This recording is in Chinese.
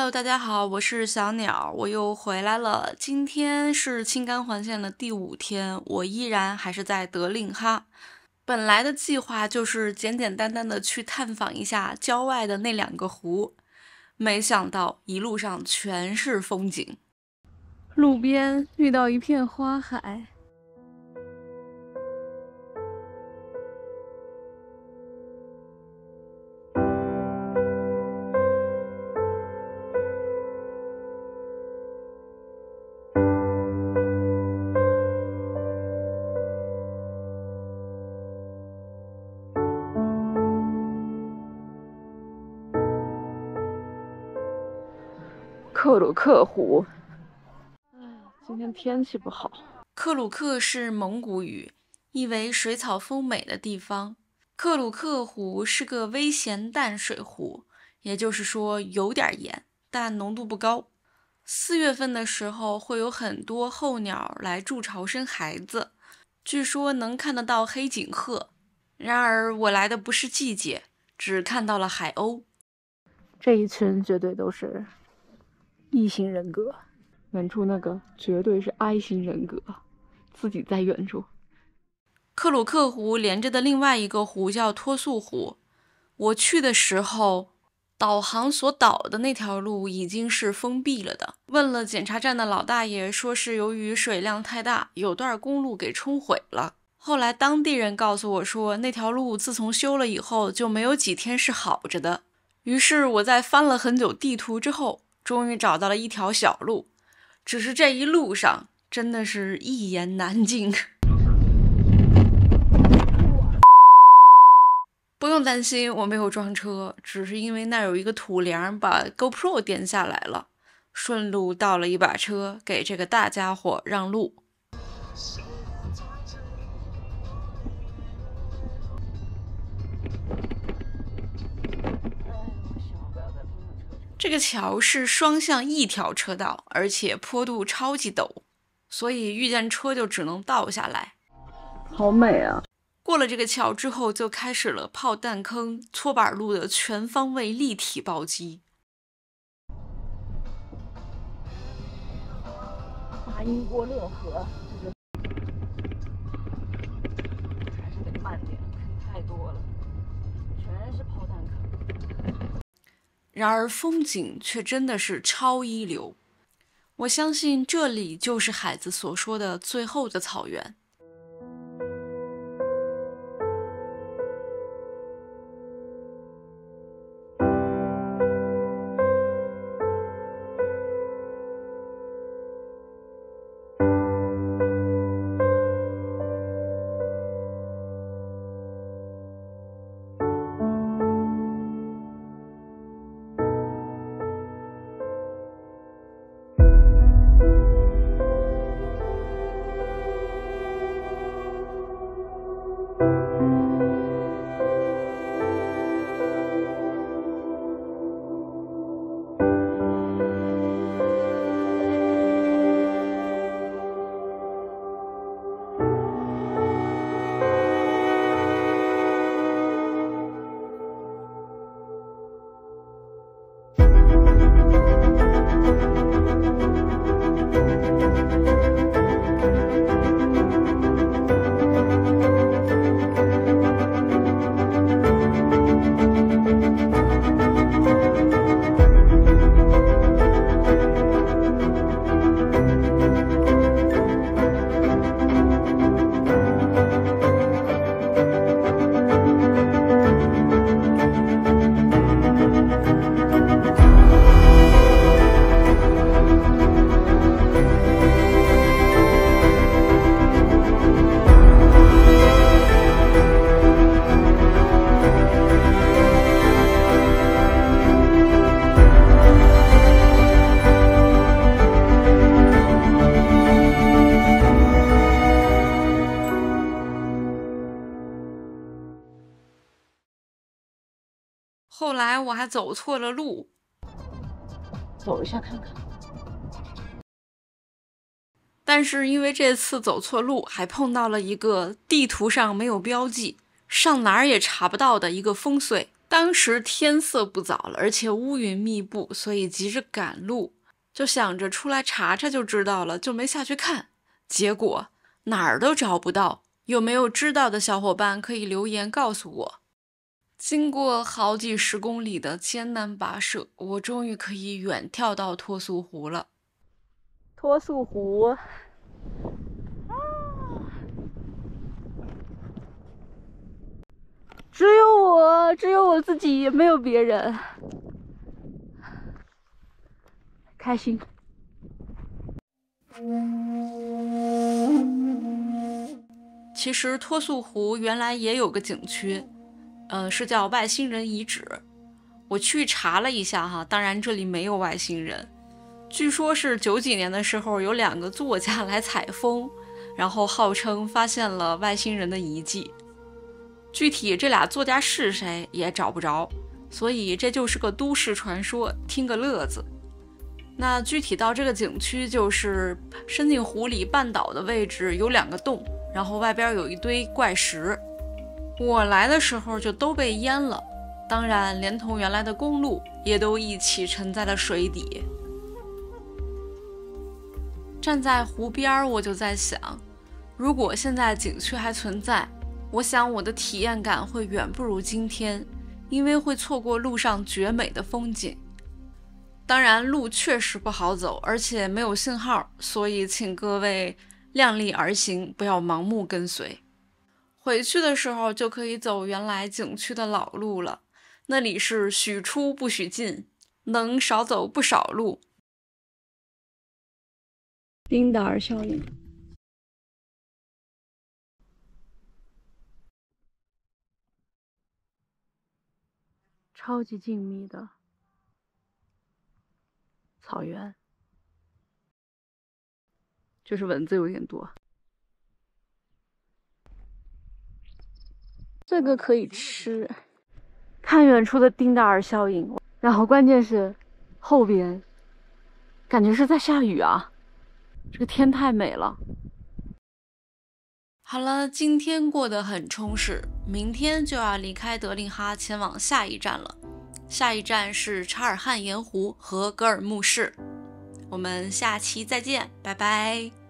Hello， 大家好，我是小鸟，我又回来了。今天是青干环线的第5天，我依然还是在德令哈。本来的计划就是简简单单的去探访一下郊外的那2个湖，没想到一路上全是风景。路边遇到一片花海。克鲁克湖。今天天气不好。克鲁克是蒙古语，意为水草丰美的地方。克鲁克湖是个微咸淡水湖，也就是说有点盐，但浓度不高。4月份的时候会有很多候鸟来筑巢生孩子，据说能看得到黑颈鹤。然而我来的不是季节，只看到了海鸥。这一群绝对都是异型人格，远处那个绝对是 I 型人格，自己在远处。克鲁克湖连着的另外一个湖叫托素湖，我去的时候导航所导的那条路已经是封闭了的。问了检查站的老大爷，说是由于水量太大，有段公路给冲毁了。后来当地人告诉我说，那条路自从修了以后就没有几天是好着的。于是我在翻了很久地图之后，终于找到了一条小路，只是这一路上真的是一言难尽。不用担心，我没有撞车，只是因为那儿有一个土梁把 GoPro 颠下来了，顺路倒了一把车给这个大家伙让路。这个桥是双向一条车道，而且坡度超级陡，所以遇见车就只能倒下来。好美啊！过了这个桥之后，就开始了炮弹坑、搓板路的全方位立体暴击。马英波勒河，还是得慢点，太多了，全是炮弹坑。然而风景却真的是超一流，我相信这里就是海子所说的最后的草原。后来我还走错了路，走一下看看。但是因为这次走错路，还碰到了一个地图上没有标记，上哪儿也查不到的一个烽燧。当时天色不早了，而且乌云密布，所以急着赶路，就想着出来查查就知道了，就没下去看。结果哪儿都找不到，有没有知道的小伙伴可以留言告诉我。经过好几十公里的艰难跋涉，我终于可以远眺到托素湖了。托素湖，只有我自己，没有别人。开心。其实托素湖原来也有个景区，是叫外星人遗址。我去查了一下哈，当然这里没有外星人。据说是90几年的时候，有2个作家来采风，然后号称发现了外星人的遗迹。具体这俩作家是谁也找不着，所以这就是个都市传说，听个乐子。那具体到这个景区，就是伸进湖里半岛的位置有2个洞，然后外边有一堆怪石。我来的时候就都被淹了，当然连同原来的公路也都一起沉在了水底。站在湖边，我就在想，如果现在景区还存在，我想我的体验感会远不如今天，因为会错过路上绝美的风景。当然路确实不好走，而且没有信号，所以请各位量力而行，不要盲目跟随。回去的时候就可以走原来景区的老路了，那里是许出不许进，能少走不少路。丁达尔效应，超级静谧的草原，就是蚊子有点多。这个可以吃，看远处的丁达尔效应，然后关键是后边感觉是在下雨啊，这个天太美了。好了，今天过得很充实，明天就要离开德令哈前往下一站了。下一站是查尔汗盐湖和格尔木市。我们下期再见，拜拜。